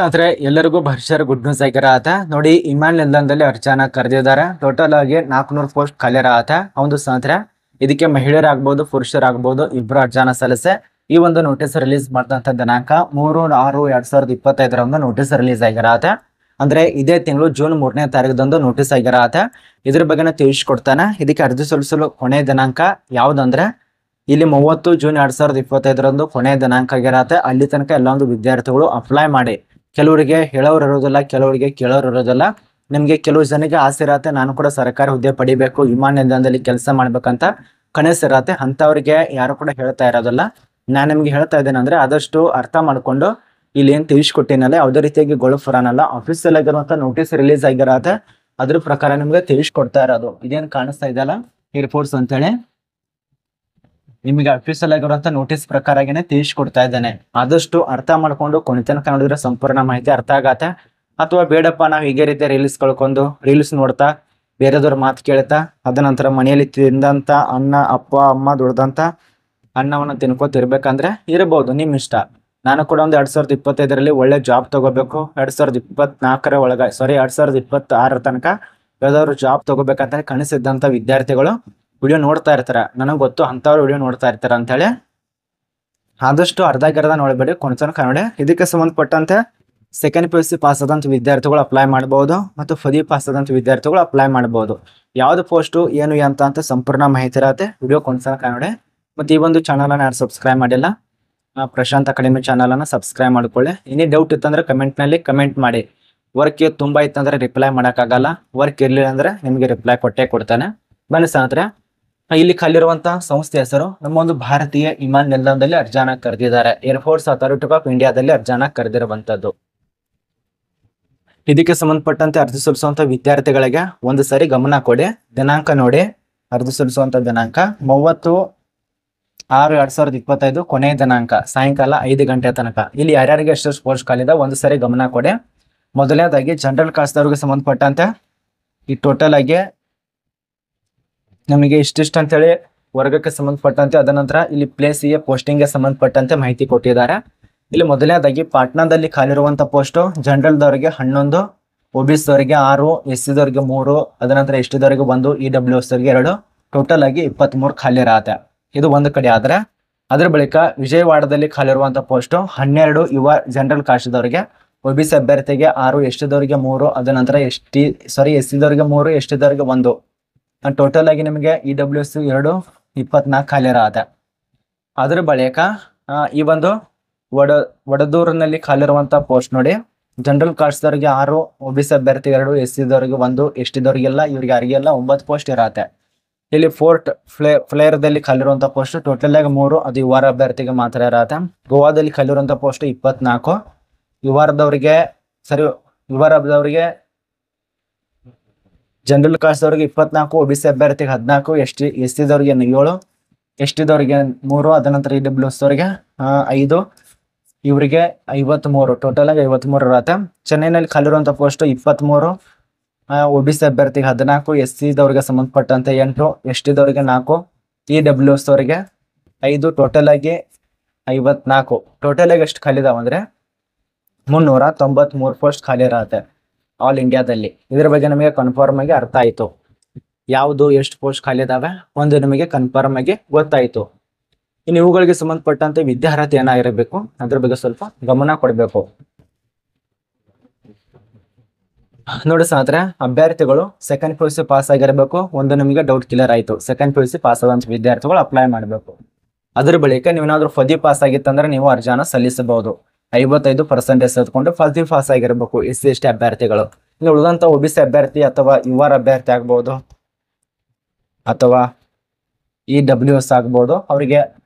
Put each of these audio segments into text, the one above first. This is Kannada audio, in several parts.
ಆದ್ರೆ ಎಲ್ಲರಿಗೂ ಭರ್ಷರ್ ಗುಡ್ ನ್ಯೂಸ್ ಆಗಿರತ್ತ ನೋಡಿ. ವಿಮಾನ ನಿಲ್ದಾಣದಲ್ಲಿ ಅರ್ಜಿನ ಕರೆದಿದ್ದಾರೆ. ಟೋಟಲ್ ಆಗಿ 400 ಪೋಸ್ಟ್ ಖಾಲಿ ಇರತ್ತ. ಒಂದು ಸಾಂದ್ರೆ ಇದಕ್ಕೆ ಮಹಿಳೆಯರಾಗಬಹುದು ಪುರುಷರಾಗಬಹುದು ಇಬ್ರು ಅರ್ಜಿನ ಸಲ್ಲಿಸೆ ಈ ಒಂದು ನೋಟಿಸ್ ರಿಲೀಸ್ ಮಾಡಿದಂತ ದಿನಾಂಕ 3/6/2025 ನೋಟಿಸ್ ರಿಲೀಸ್ ಆಗಿರತ್ತೆ. ಅಂದ್ರೆ ಇದೇ ತಿಂಗಳು ಜೂನ್ 3ನೇ ತಾರೀಕದಂದು ನೋಟಿಸ್ ಆಗಿರತ್ತೆ. ಇದ್ರ ಬಗ್ಗೆ ತಿಳಿಸ್ಕೊಡ್ತಾನೆ. ಇದಕ್ಕೆ ಅರ್ಜಿ ಸಲ್ಲಿಸಲು ಕೊನೆಯ ದಿನಾಂಕ ಯಾವ್ದಂದ್ರೆ ಇಲ್ಲಿ 30 ಜೂನ್ 2025 ಕೊನೆಯ ದಿನಾಂಕ ಆಗಿರತ್ತೆ. ಅಲ್ಲಿ ತನಕ ಎಲ್ಲೊಂದು ವಿದ್ಯಾರ್ಥಿಗಳು ಅಪ್ಲೈ ಮಾಡಿ. ಕೆಲವರಿಗೆ ಹೇಳೋರು ಇರೋದಿಲ್ಲ, ಕೆಲವರಿಗೆ ಕೇಳೋರು ಇರೋದಿಲ್ಲ. ನಿಮ್ಗೆ ಕೆಲವು ಜನಕ್ಕೆ ಆಸೆ ಇರತ್ತೆ, ನಾನು ಕೂಡ ಸರ್ಕಾರಿ ಹುದ್ದೆ ಪಡಿಬೇಕು, ವಿಮಾನ ನಿಲ್ದಾಣದಲ್ಲಿ ಕೆಲಸ ಮಾಡ್ಬೇಕಂತ ಕನಸಿರತ್ತೆ. ಅಂತವ್ರಿಗೆ ಯಾರು ಕೂಡ ಹೇಳ್ತಾ ಇರೋದಿಲ್ಲ. ನಾನು ನಿಮ್ಗೆ ಹೇಳ್ತಾ ಇದ್ದೇನೆ ಅಂದ್ರೆ ಆದಷ್ಟು ಅರ್ಥ ಮಾಡ್ಕೊಂಡು ಇಲ್ಲಿ ಏನ್ ತಿಳಿಸ್ಕೊಟ್ಟಿನಲ್ಲ ಯಾವುದೇ ರೀತಿಯಾಗಿ ಗೊಳಫರಾನಲ್ಲ, ಆಫೀಸಿಯಲ್ ಆಗಿರುವಂತ ನೋಟಿಸ್ ರಿಲೀಸ್ ಆಗಿರತ್ತೆ. ಅದ್ರ ಪ್ರಕಾರ ನಿಮ್ಗೆ ತಿಳಿಸ್ಕೊಡ್ತಾ ಇರೋದು. ಇದೇನ್ ಕಾಣಿಸ್ತಾ ಇದೆಯಲ್ಲ ಏರ್ಫೋರ್ಸ್ ಅಂತೇಳಿ, ನಿಮಗೆ ಅಫೀಸಿಯಲ್ ಆಗಿರುವಂತ ನೋಟಿಸ್ ಪ್ರಕಾರನೇ ತಿಳಿಸ್ಕೊಡ್ತಾ ಇದ್ದೇನೆ. ಆದಷ್ಟು ಅರ್ಥ ಮಾಡ್ಕೊಂಡು ಕೊನೆ ತನಕ ನೋಡಿದ್ರೆ ಸಂಪೂರ್ಣ ಮಾಹಿತಿ ಅರ್ಥ ಆಗತ್ತೆ. ಅಥವಾ ಬೇಡಪ್ಪ ನಾವು ಹೀಗೆ ರೀತಿ ರೀಲ್ಸ್ ಕಳ್ಕೊಂಡು ರೀಲ್ಸ್ ನೋಡ್ತಾ ಬೇರೆದವ್ರ ಮಾತು ಕೇಳ್ತಾ ಅದ ನಂತರ ಮನೆಯಲ್ಲಿ ತಿಂದಂತ ಅನ್ನ ಅಪ್ಪ ಅಮ್ಮ ದುಡ್ದಂತ ಅನ್ನವನ್ನ ತಿನ್ಕೋತಿರ್ಬೇಕಂದ್ರೆ ಇರಬಹುದು, ನಿಮ್ ಇಷ್ಟ. ನಾನು ಕೂಡ ಒಂದು 2025 ಒಳ್ಳೆ ಜಾಬ್ ತಗೋಬೇಕು, 2024 ಒಳಗ 2026 ತನಕ ಯಾವ್ದಾದ್ರು ಜಾಬ್ ತಗೋಬೇಕಂತ ಕನಸಿದ್ದಂತ ವಿದ್ಯಾರ್ಥಿಗಳು ವಿಡಿಯೋ ನೋಡ್ತಾ ಇರ್ತಾರ. ನನಗೆ ಗೊತ್ತು ಅಂತವ್ರು ವಿಡಿಯೋ ನೋಡ್ತಾ ಇರ್ತಾರ ಅಂತ ಹೇಳಿ. ಆದಷ್ಟು ಅರ್ಧ ನೋಡಬೇಡಿ, ಕೊನೆತನಕ ನೋಡಿ. ಇದಕ್ಕೆ ಸಂಬಂಧಪಟ್ಟಂತೆ ಸೆಕೆಂಡ್ PUC ಪಾಸ್ ಆದಂತ ವಿದ್ಯಾರ್ಥಿಗಳು ಅಪ್ಲೈ ಮಾಡಬಹುದು ಮತ್ತು ಪದವಿ ಪಾಸ್ ಆದಂತ ವಿದ್ಯಾರ್ಥಿಗಳು ಅಪ್ಲೈ ಮಾಡಬಹುದು. ಯಾವ್ದು ಪೋಸ್ಟ್ ಏನು ಅಂತ ಸಂಪೂರ್ಣ ಮಾಹಿತಿ ಇರತ್ತೆ. ವಿಡಿಯೋ ಕೊನೆತನಕ ನೋಡಿ. ಮತ್ತೆ ಈ ಒಂದು ಚಾನಲ್ ಅನ್ನ ಯಾರು ಸಬ್ಸ್ಕ್ರೈಬ್ ಮಾಡಿಲ್ಲ, ಪ್ರಶಾಂತ್ ಅಕಾಡೆಮಿ ಚಾನಲ್ ಅನ್ನ ಸಬ್ಸ್ಕ್ರೈಬ್ ಮಾಡ್ಕೊಳ್ಳಿ. ಏನೇ ಡೌಟ್ ಇತ್ತಂದ್ರೆ ಕಮೆಂಟ್ ನಲ್ಲಿ ಕಮೆಂಟ್ ಮಾಡಿ. ವರ್ಕ್ ತುಂಬಾ ಇತ್ತಂದ್ರೆ ರಿಪ್ಲೈ ಮಾಡಕ್ಕಾಗಲ್ಲ, ವರ್ಕ್ ಇರ್ಲಿಲ್ಲ ಅಂದ್ರೆ ನಿಮ್ಗೆ ರಿಪ್ಲೈ ಕೊಟ್ಟೆ ಕೊಡ್ತಾನೆ. ಬನ್ನಿ ಸ್ನೇಹಿತರೆ, ಇಲ್ಲಿ ಖಾಲಿರುವಂತಹ ಸಂಸ್ಥೆ ಹೆಸರು ನಮ್ಮ ಒಂದು ಭಾರತೀಯ ವಿಮಾನ ನಿಲ್ದಾಣದಲ್ಲಿ ಅರ್ಜಿನ ಕರೆದಿದ್ದಾರೆ. ಏರ್ಫೋರ್ಸ್ ಅಥಾರಿಟಿ ಆಫ್ ಇಂಡಿಯಾದಲ್ಲಿ ಅರ್ಜಿನ ಕರೆದಿರುವಂತದ್ದು. ಇದಕ್ಕೆ ಸಂಬಂಧಪಟ್ಟಂತೆ ಅರ್ಜಿ ಸಲ್ಲಿಸುವಂತ ವಿದ್ಯಾರ್ಥಿಗಳಿಗೆ ಒಂದು ಸರಿ ಗಮನ ಕೊಡಿ. ದಿನಾಂಕ ನೋಡಿ, ಅರ್ಜಿ ಸಲ್ಲಿಸುವಂತ ದಿನಾಂಕ 30/6/2025 ಕೊನೆಯ ದಿನಾಂಕ ಸಾಯಂಕಾಲ 5 ಗಂಟೆ ತನಕ. ಇಲ್ಲಿ ಯಾರ್ಯಾರಿಗೆ ಎಷ್ಟು ಪೋಸ್ಟ್ ಖಾಲಿದ ಒಂದು ಸರಿ ಗಮನ ಕೊಡಿ. ಮೊದಲನೇದಾಗಿ ಜನರಲ್ ಕಾಸ್ಟ್ದವ್ರಿಗೆ ಸಂಬಂಧಪಟ್ಟಂತೆ ಈ ಟೋಟಲ್ ಆಗಿ ನಮಗೆ ಇಷ್ಟಿಷ್ಟ ಅಂತೇಳಿ ವರ್ಗಕ್ಕೆ ಸಂಬಂಧಪಟ್ಟಂತೆ, ಅದ ನಂತರ ಇಲ್ಲಿ ಪ್ಲೇಸಿಗೆ ಪೋಸ್ಟಿಂಗ್ಗೆ ಸಂಬಂಧಪಟ್ಟಂತೆ ಮಾಹಿತಿ ಕೊಟ್ಟಿದ್ದಾರೆ. ಇಲ್ಲಿ ಮೊದಲನೇದಾಗಿ ಪಾಟ್ನಾದಲ್ಲಿ ಖಾಲಿರುವಂತ ಪೋಸ್ಟ್ ಜನರಲ್ ದವರಿಗೆ 11, OBC ದವರಿಗೆ 6, SC ದವರಿಗೆ 3, ಅದ ನಂತರ ST ದವರಿಗೆ 1, EWS ದವರಿಗೆ 2, ಟೋಟಲ್ ಆಗಿ 23 ಖಾಲಿ ಇರತ್ತೆ. ಇದು ಒಂದು ಕಡೆ ಆದ್ರೆ, ಅದ್ರ ಬಳಿಕ ವಿಜಯವಾಡದಲ್ಲಿ ಖಾಲಿರುವಂತ ಪೋಸ್ಟ್ 12 ಯುವ ಜನರಲ್ ಕಾಸ್ಟ್ ದವರಿಗೆ, OBC ಅಭ್ಯರ್ಥಿಗೆ 6, ST ದವರಿಗೆ 3, ಅದ ನಂತರ SC ದವರಿಗೆ 3, ST ದವರಿಗೆ 1. ಟೋಟಲ್ ಆಗಿ ನಿಮಗೆ EWS 2 24 ಖಾಲಿ ಇರತ್ತೆ. ಅದ್ರ ಬಳಿಕ ಈ ಒಂದು ವಡದೂರಿನಲ್ಲಿ ಖಾಲಿರುವಂತ ಪೋಸ್ಟ್ ನೋಡಿ, ಜನರಲ್ ಕಾಸ್ಟ್ ದವರಿಗೆ 6, OBC ಅಭ್ಯರ್ಥಿಗೆ 2, SC ದವರಿಗೆ 1, ST ದವರಿಗೆಲ್ಲ ಇವ್ರಿಗೆ ಯಾರಿಗೆಲ್ಲ 9 ಪೋಸ್ಟ್ ಇರತ್ತೆ. ಇಲ್ಲಿ ಫೋರ್ಟ್ ಫ್ಲೇರ್ದಲ್ಲಿ ಖಾಲಿರುವಂತ ಪೋಸ್ಟ್ ಟೋಟಲ್ ಆಗಿ 3, ಅದು ಯುವ ಅಭ್ಯರ್ಥಿಗೆ ಮಾತ್ರ ಇರತ್ತೆ. ಗೋವಾದಲ್ಲಿ ಖಾಲಿರುವಂತ ಪೋಸ್ಟ್ 24, ಯುವರದವರಿಗೆ ಜನರಲ್ ಕಾಸ್ಟ್ ದವರಿಗೆ 24, OBC ಅಭ್ಯರ್ಥಿಗೆ 14, SC ದವರಿಗೆ 7, ST ದವರಿಗೆ 3, ಅದ ನಂತರ EWS ದವರಿಗೆ 5, ಇವರಿಗೆ 53, ಟೋಟಲ್ ಆಗಿ 53 ಇರತ್ತೆ. ಚೆನ್ನೈನಲ್ಲಿ ಖಾಲಿರುವಂತ ಪೋಸ್ಟ್ 23, OBC ಅಭ್ಯರ್ಥಿಗೆ 14, SC ದವರಿಗೆ ಸಂಬಂಧಪಟ್ಟಂತೆ 8, ST ದವರಿಗೆ 4, EWS ದವರಿಗೆ 5, ಟೋಟಲ್ ಆಗಿ 54. ಟೋಟಲ್ ಆಗಿ ಎಷ್ಟು ಖಾಲಿ ಇದಾವ ಅಂದ್ರೆ 393 ಪೋಸ್ಟ್ ಖಾಲಿ ಇರತ್ತೆ ಆಲ್ ಇಂಡಿಯಾದಲ್ಲಿ. ಇದ್ರ ಬಗ್ಗೆ ನಮಗೆ ಕನ್ಫರ್ಮ್ ಆಗಿ ಅರ್ಥ ಆಯ್ತು, ಯಾವುದು ಎಷ್ಟು ಪೋಸ್ಟ್ ಖಾಲಿ ಇದಾವೆ ಒಂದು ನಿಮಗೆ ಕನ್ಫರ್ಮ್ ಆಗಿ ಗೊತ್ತಾಯ್ತು. ಇನ್ನು ಇವುಗಳಿಗೆ ಸಂಬಂಧಪಟ್ಟಂತೆ ವಿದ್ಯಾರ್ಹತೆ ಏನಾಗಿರಬೇಕು ಅದ್ರ ಬಗ್ಗೆ ಸ್ವಲ್ಪ ಗಮನ ಕೊಡಬೇಕು. ನೋಡಿ ಸ್ನೇಹಿತರೆ, ಅಭ್ಯರ್ಥಿಗಳು ಸೆಕೆಂಡ್ PUC ಪಾಸ್ ಆಗಿರಬೇಕು. ಒಂದು ನಿಮಗೆ ಡೌಟ್ ಕ್ಲಿಯರ್ ಆಯ್ತು, ಸೆಕೆಂಡ್ PUC ಪಾಸ್ ಆದಂತ ವಿದ್ಯಾರ್ಥಿಗಳು ಅಪ್ಲೈ ಮಾಡಬೇಕು. ಅದ್ರ ಬಳಿಕ ನೀವೇನಾದ್ರೂ ಪದವಿ ಪಾಸ್ ಆಗಿತ್ತಂದ್ರೆ ನೀವು ಅರ್ಜಿನ ಸಲ್ಲಿಸಬಹುದು. 55% ತೆಗೆದುಕೊಂಡು ಪದವಿ ಪಾಸ್ ಆಗಿರಬೇಕು SC ST ಅಭ್ಯರ್ಥಿಗಳು. ಇನ್ನು ಉಳಿದಂತ OBC ಅಭ್ಯರ್ಥಿ ಅಥವಾ ಯುವ ಅಭ್ಯರ್ಥಿ ಆಗ್ಬಹುದು ಅಥವಾ EWS ಆಗ್ಬಹುದು, ಅವರಿಗೆ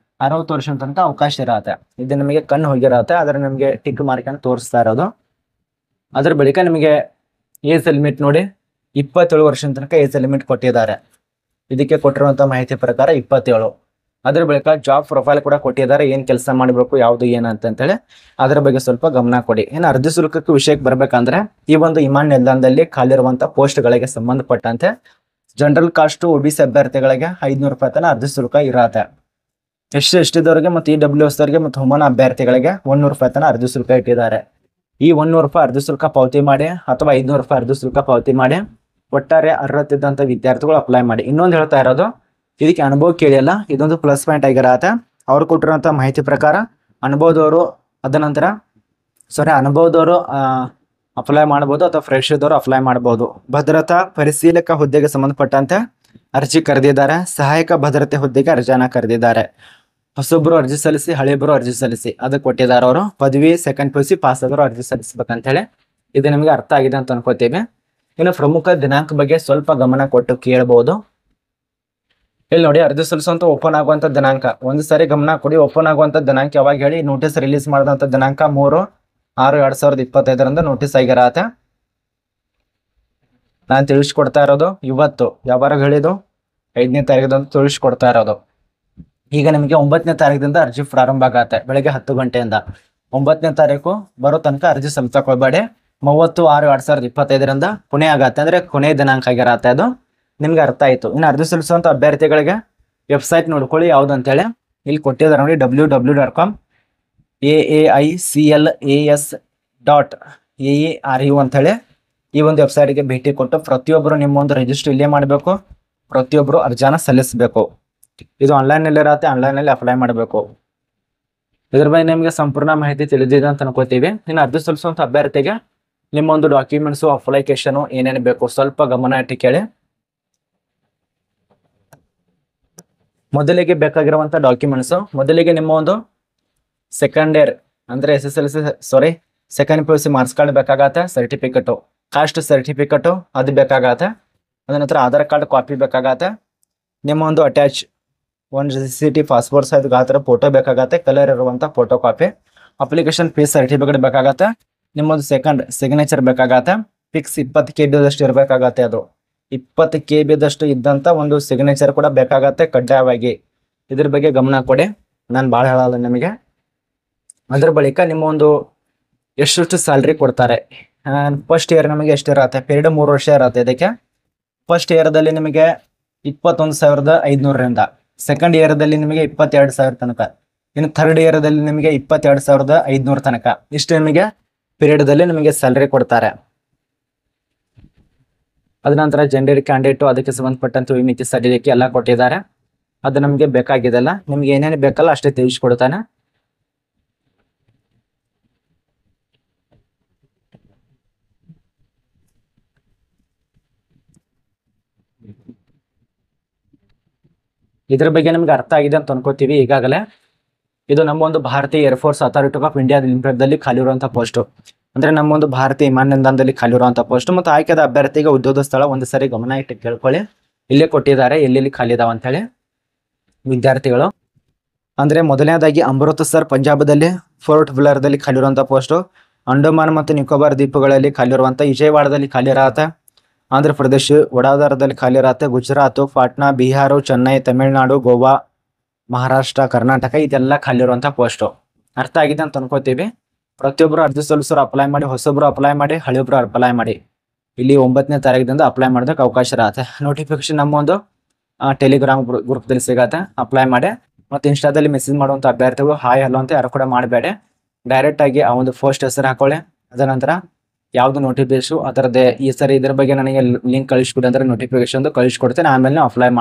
60 ವರ್ಷ ತನಕ ಅವಕಾಶ ಇರತ್ತೆ. ಇದು ನಿಮಗೆ ಕಣ್ಣು ಹೋಗಿರತ್ತೆ, ಆದ್ರೆ ನಿಮಗೆ ಟಿಕ್ ಮಾರ್ಕ್ ಅನ್ನು ತೋರಿಸ್ತಾ ಇರೋದು. ಅದ್ರ ಬಳಿಕ ನಿಮಗೆ ಏಜ್ ಲಿಮಿಟ್ ನೋಡಿ 27 ವರ್ಷ ತನಕ ಏಜ್ ಲಿಮಿಟ್ ಕೊಟ್ಟಿದ್ದಾರೆ. ಇದಕ್ಕೆ ಕೊಟ್ಟಿರುವಂತ ಮಾಹಿತಿ ಪ್ರಕಾರ 27. ಅದ್ರ ಬಳಿಕ ಜಾಬ್ ಪ್ರೊಫೈಲ್ ಕೂಡ ಕೊಟ್ಟಿದ್ದಾರೆ, ಏನ್ ಕೆಲಸ ಮಾಡಬೇಕು ಯಾವ್ದು ಏನಂತೇಳಿ ಅದ್ರ ಬಗ್ಗೆ ಸ್ವಲ್ಪ ಗಮನ ಕೊಡಿ. ಇನ್ನು ಅರ್ಜಿ ಶುಲ್ಕಕ್ಕೆ ವಿಷಯಕ್ಕೆ ಬರ್ಬೇಕಂದ್ರೆ ಈ ಒಂದು ವಿಮಾನ ನಿಲ್ದಾಣದಲ್ಲಿ ಖಾಲಿರುವಂತ ಪೋಸ್ಟ್ ಗಳಿಗೆ ಸಂಬಂಧಪಟ್ಟಂತೆ ಜನರಲ್ ಕಾಸ್ಟ್ OBC ಅಭ್ಯರ್ಥಿಗಳಿಗೆ 500 ರೂಪಾಯಿ ತನ ಅರ್ಜಿ ಶುಲ್ಕ ಇರತ್ತೆ. ST ದವರಿಗೆ ಮತ್ತು EWS ದವರಿಗೆ ಮತ್ತು ಹುಮನ ಅಭ್ಯರ್ಥಿಗಳಿಗೆ 100 ರೂಪಾಯಿ ತನ ಅರ್ಜಿ ಶುಲ್ಕ ಇಟ್ಟಿದ್ದಾರೆ. ಈ 100 ರೂಪಾಯಿ ಅರ್ಜಿ ಶುಲ್ಕ ಪಾವತಿ ಮಾಡಿ ಅಥವಾ 500 ರೂಪಾಯಿ ಅರ್ಜಿ ಶುಲ್ಕ ಪಾವತಿ ಮಾಡಿ ಒಟ್ಟಾರೆ ಅರ್ಹತೆ ಇದ್ದಂತ ವಿದ್ಯಾರ್ಥಿಗಳು ಅಪ್ಲೈ ಮಾಡಿ. ಇನ್ನೊಂದು ಹೇಳ್ತಾ ಇರೋದು, ಇದಕ್ಕೆ ಅನುಭವ ಕೇಳಿಲ್ಲ, ಇದೊಂದು ಪ್ಲಸ್ ಪಾಯಿಂಟ್ ಆಗಿರತ್ತೆ. ಅವ್ರು ಕೊಟ್ಟಿರುವಂತ ಮಾಹಿತಿ ಪ್ರಕಾರ ಅನುಭವದವರು ಅನುಭವದವರು ಅಪ್ಲೈ ಮಾಡಬಹುದು ಅಥವಾ ಫ್ರೆಶರ್ದವರು ಅಪ್ಲೈ ಮಾಡಬಹುದು. ಭದ್ರತಾ ಪರಿಶೀಲಕ ಹುದ್ದೆಗೆ ಸಂಬಂಧಪಟ್ಟಂತೆ ಅರ್ಜಿ ಕರೆದಿದ್ದಾರೆ. ಸಹಾಯಕ ಭದ್ರತೆ ಹುದ್ದೆಗೆ ಅರ್ಜಿಯನ್ನ ಕರೆದಿದ್ದಾರೆ. ಹೊಸೊಬ್ರು ಅರ್ಜಿ ಸಲ್ಲಿಸಿ, ಹಳೆಯೊಬ್ರು ಅರ್ಜಿ ಸಲ್ಲಿಸಿ ಅದಕ್ಕೆ ಕೊಟ್ಟಿದ್ದಾರೆ. ಅವರು ಪದವಿ ಸೆಕೆಂಡ್ PUC ಪಾಸ್ ಆದವರು ಅರ್ಜಿ ಸಲ್ಲಿಸ್ಬೇಕಂತ ಹೇಳಿ. ಇದು ನಿಮಗೆ ಅರ್ಥ ಆಗಿದೆ ಅಂತ ಅನ್ಕೋತೀವಿ. ಇನ್ನು ಪ್ರಮುಖ ದಿನಾಂಕ ಬಗ್ಗೆ ಸ್ವಲ್ಪ ಗಮನ ಕೊಟ್ಟು ಕೇಳಬಹುದು. ಇಲ್ಲಿ ನೋಡಿ, ಅರ್ಜಿ ಸಲ್ಲಿಸುವಂತ ಓಪನ್ ಆಗುವಂತ ದಿನಾಂಕ ಒಂದು ಸಾರಿ ಗಮನ ಕೊಡಿ. ಓಪನ್ ಆಗುವಂತ ದಿನಾಂಕ ಯಾವಾಗ ಹೇಳಿ, ನೋಟಿಸ್ ರಿಲೀಸ್ ಮಾಡಿದಂತ ದಿನಾಂಕ 3/6/2025 ನೋಟಿಸ್ ಆಗಿರತ್ತೆ. ನಾನು ತಿಳಿಸ್ಕೊಡ್ತಾ ಇರೋದು ಇವತ್ತು ಯಾವಾಗ ಹೇಳಿದ್ದು 5ನೇ ತಾರೀಕದಂದು ತಿಳಿಸ್ಕೊಡ್ತಾ ಇರೋದು. ಈಗ ನಿಮಗೆ 9ನೇ ತಾರೀಕಿಂದ ಅರ್ಜಿ ಪ್ರಾರಂಭ ಆಗತ್ತೆ. ಬೆಳಗ್ಗೆ 10 ಗಂಟೆಯಿಂದ 9ನೇ ತಾರೀಕು ಬರೋ ತನಕ ಅರ್ಜಿ ಸಲ್ಲಿಸಕ್ ಹೋಗ್ಬೇಡಿ. 30/6/2025 ಕೊನೆ ಆಗತ್ತೆ, ಅಂದ್ರೆ ಕೊನೆ ದಿನಾಂಕ ಆಗಿರತ್ತೆ. ಅದು ನಿಮ್ಗೆ ಅರ್ಥ ಆಯ್ತು. ಇನ್ನು ಅರ್ಜಿ ಸಲ್ಲಿಸುವಂತ ಅಭ್ಯರ್ಥಿಗಳಿಗೆ ವೆಬ್ಸೈಟ್ ನೋಡ್ಕೊಳ್ಳಿ ಯಾವ್ದು ಅಂತೇಳಿ. ಇಲ್ಲಿ ಕೊಟ್ಟಿದ್ದಾರೆ ನೋಡಿ, www.aiclas.aeru ಅಂತೇಳಿ ಈ ಒಂದು ವೆಬ್ಸೈಟ್ಗೆ ಭೇಟಿ ಕೊಟ್ಟು ಪ್ರತಿಯೊಬ್ಬರು ನಿಮ್ಮ ಒಂದು ರಿಜಿಸ್ಟರ್ ಇಲ್ಲೇ ಮಾಡಬೇಕು. ಪ್ರತಿಯೊಬ್ಬರು ಅರ್ಜಿನ ಸಲ್ಲಿಸಬೇಕು. ಇದು ಆನ್ಲೈನ್ ನಲ್ಲಿ ಇರತ್ತೆ, ಆನ್ಲೈನ್ ನಲ್ಲಿ ಅಪ್ಲೈ ಮಾಡಬೇಕು. ಇದ್ರ ಬಗ್ಗೆ ನಿಮಗೆ ಸಂಪೂರ್ಣ ಮಾಹಿತಿ ತಿಳಿದಿದೆ ಅಂತ ಅನ್ಕೋತೀವಿ. ಇನ್ನು ಅರ್ಜಿ ಸಲ್ಲಿಸುವಂತ ಅಭ್ಯರ್ಥಿಗೆ ನಿಮ್ಮ ಒಂದು ಡಾಕ್ಯುಮೆಂಟ್ಸು, ಅಪ್ಲಿಕೇಶನ್ ಏನೇನು ಬೇಕು ಸ್ವಲ್ಪ ಗಮನ ಇಟ್ಟು ಕೇಳಿ. ಮೊದಲಿಗೆ ಬೇಕಾಗಿರುವಂತ ಡಾಕ್ಯುಮೆಂಟ್ಸ್, ಮೊದಲಿಗೆ ನಿಮ್ಮ ಒಂದು ಸೆಕೆಂಡ್ ಇಯರ್ ಅಂದ್ರೆ ಸೆಕೆಂಡ್ PUC ಮಾರ್ಕ್ಸ್ ಕಾರ್ಡ್ ಬೇಕಾಗತ್ತೆ. ಸರ್ಟಿಫಿಕೇಟು, ಕಾಸ್ಟ್ ಸರ್ಟಿಫಿಕೇಟು ಅದು ಬೇಕಾಗತ್ತೆ. ಅದ ನಂತರ ಆಧಾರ್ ಕಾರ್ಡ್ ಕಾಪಿ ಬೇಕಾಗತ್ತೆ. ನಿಮ್ಮ ಒಂದು ಅಟ್ಯಾಚ್ ಒಂದು receipt ಪಾಸ್ಪೋರ್ಟ್ ಸೈಜ್ ಗಾತ್ರ ಫೋಟೋ ಬೇಕಾಗತ್ತೆ, ಕಲರ್ ಇರುವಂತ photo copy. Application fees certificate ಬೇಕಾಗತ್ತೆ. ನಿಮ್ಮೊಂದು ಸೆಕೆಂಡ್ ಸಿಗ್ನೇಚರ್ ಬೇಕಾಗತ್ತೆ. ಫಿಕ್ಸ್ 20 KB ಇರಬೇಕಾಗತ್ತೆ. ಅದು 20 KB ಇದ್ದಂತ ಒಂದು ಸಿಗ್ನೇಚರ್ ಕೂಡ ಬೇಕಾಗತ್ತೆ ಕಡ್ಡಾಯವಾಗಿ. ಇದ್ರ ಬಗ್ಗೆ ಗಮನ ಕೊಡಿ, ನಾನು ಭಾಳ ಹೇಳಲ್ಲ ನಿಮಗೆ. ಅದ್ರ ಬಳಿಕ ನಿಮ್ಮ ಒಂದು ಎಷ್ಟು ಸ್ಯಾಲ್ರಿ ಕೊಡ್ತಾರೆ. ಫಸ್ಟ್ ಇಯರ್ ನಮಗೆ ಎಷ್ಟಿರತ್ತೆ, ಪೀರಿಯಡ್ 3 ವರ್ಷ ಇರತ್ತೆ. ಇದಕ್ಕೆ ಫಸ್ಟ್ ಇಯರ್ದಲ್ಲಿ ನಿಮಗೆ 21,500ರಿಂದ, ಸೆಕೆಂಡ್ ಇಯರ್ದಲ್ಲಿ ನಿಮಗೆ 22,000 ತನಕ, ಇನ್ನು ಥರ್ಡ್ ಇಯರ್ದಲ್ಲಿ ನಿಮಗೆ 22,500 ತನಕ. ಇಷ್ಟು ನಿಮಗೆ ಪೀರಿಯಡ್ದಲ್ಲಿ ನಿಮಗೆ ಸ್ಯಾಲ್ರಿ ಕೊಡ್ತಾರೆ. ಅದ ನಂತರ ಜೆಂಡರ್ ಕ್ಯಾಂಡಿಡೇಟು ಅದಕ್ಕೆ ಸಂಬಂಧಪಟ್ಟಂತೆ ಮಿತಿ ಸಡಿಲಿಕ್ಕೆ ಎಲ್ಲ ಕೊಟ್ಟಿದ್ದಾರೆ. ಅದು ನಮಗೆ ಬೇಕಾಗಿದೆಲ್ಲ, ನಿಮ್ಗೆ ಏನೇನು ಬೇಕಲ್ಲ ಅಷ್ಟೇ ತಿಳಿಸ್ಕೊಡ್ತಾನೆ. ಇದ್ರ ಬಗ್ಗೆ ನಮ್ಗೆ ಅರ್ಥ ಆಗಿದೆ ಅಂತ ಅನ್ಕೋತೀವಿ ಈಗಾಗಲೇ. ಇದು ನಮ್ಮ ಒಂದು ಭಾರತೀಯ ಏರ್ಫೋರ್ಸ್ ಅಥಾರಿಟಿ ಆಫ್ ಇಂಡಿಯಾ ಲಿಮಿಟೆಡ್ದಲ್ಲಿ ಖಾಲಿ ಇರುವಂತಹ ಪೋಸ್ಟ್, ಅಂದ್ರೆ ನಮ್ಮ ಒಂದು ಭಾರತೀಯ ವಿಮಾನ ನಿಲ್ದಾಣದಲ್ಲಿ ಖಾಲಿ ಇರುವಂತಹ ಪೋಸ್ಟ್. ಮತ್ತು ಆಯ್ಕೆದ ಅಭ್ಯರ್ಥಿಗೆ ಉದ್ಯೋಗ ಸ್ಥಳ ಒಂದು ಸರಿ ಗಮನ ಇಟ್ಟು ಕೇಳ್ಕೊಳ್ಳಿ. ಇಲ್ಲೇ ಕೊಟ್ಟಿದ್ದಾರೆ ಎಲ್ಲೆಲ್ಲಿ ಖಾಲಿ ಇದಾವ ಅಂತ ಹೇಳಿ ವಿದ್ಯಾರ್ಥಿಗಳು. ಅಂದ್ರೆ ಮೊದಲನೇದಾಗಿ ಅಮೃತಸರ್ ಪಂಜಾಬದಲ್ಲಿ, ಫೋರ್ಟ್ ಬ್ಲೇರ್ದಲ್ಲಿ ಖಾಲಿ ಇರುವಂತಹ ಪೋಸ್ಟ್. ಅಂಡಮಾನ್ ಮತ್ತು ನಿಕೋಬಾರ್ ದ್ವೀಪಗಳಲ್ಲಿ ಖಾಲಿ ಇರುವಂತಹ, ವಿಜಯವಾಡದಲ್ಲಿ ಖಾಲಿ ಇರತ್ತೆ. ಆಂಧ್ರ ಪ್ರದೇಶ ವಡೋದರದಲ್ಲಿ ಖಾಲಿ ಇರತ್ತೆ. ಗುಜರಾತ್, ಪಾಟ್ನಾ, ಬಿಹಾರ, ಚೆನ್ನೈ, ತಮಿಳುನಾಡು, ಗೋವಾ, ಮಹಾರಾಷ್ಟ್ರ, ಕರ್ನಾಟಕ ಇದೆಲ್ಲ ಖಾಲಿ ಇರುವಂತಹ ಪೋಸ್ಟ್. ಅರ್ಥ ಆಗಿದೆ ಅಂತ ಅನ್ಕೋತೀವಿ. ಪ್ರತಿಯೊಬ್ಬರು ಅರ್ಜಿ ಸಲ್ಲಿಸೋರು ಅಪ್ಲೈ ಮಾಡಿ, ಹೊಸೊಬ್ರು ಅಪ್ಲೈ ಮಾಡಿ, ಹಳೆಯೊಬ್ರು ಅಪ್ಲೈ ಮಾಡಿ. ಇಲ್ಲಿ 9ನೇ ತಾರೀಕಿನಿಂದ ಅಪ್ಲೈ ಮಾಡೋದಕ್ಕೆ ಅವಕಾಶ ಇರತ್ತೆ. ನೋಟಿಫಿಕೇಶನ್ ನಮ್ಮ ಒಂದು ಟೆಲಿಗ್ರಾಮ್ ಗ್ರೂಪ್ದಲ್ಲಿ ಸಿಗತ್ತೆ, ಅಪ್ಲೈ ಮಾಡಿ. ಮತ್ತು ಇನ್ಸ್ಟಾದಲ್ಲಿ ಮೆಸೇಜ್ ಮಾಡುವಂಥ ಅಭ್ಯರ್ಥಿಗಳು ಹಾಯ್ ಹಲೋ ಅಂತ ಯಾರು ಕೂಡ ಮಾಡಬೇಡಿ. ಡೈರೆಕ್ಟ್ ಆಗಿ ಆ ಒಂದು ಪೋಸ್ಟ್ ಹೆಸರು ಹಾಕೊಳ್ಳಿ. ಅದರ ನಂತರ ಯಾವ್ದು ನೋಟಿಫಿಕೇಶನ್ ಅದರದ್ದೇ ಈ ಸರಿ ಇದ್ರ ಬಗ್ಗೆ ನನಗೆ ಲಿಂಕ್ ಕಳಿಸ್ಕೊಡಿ ಅಂದ್ರೆ ನೋಟಿಫಿಕೇಶನ್ ಕಳಿಸ್ಕೊಡ್ತೇನೆ. ಆಮೇಲೆ ಅಪ್ಲೈ ಮಾಡಿ.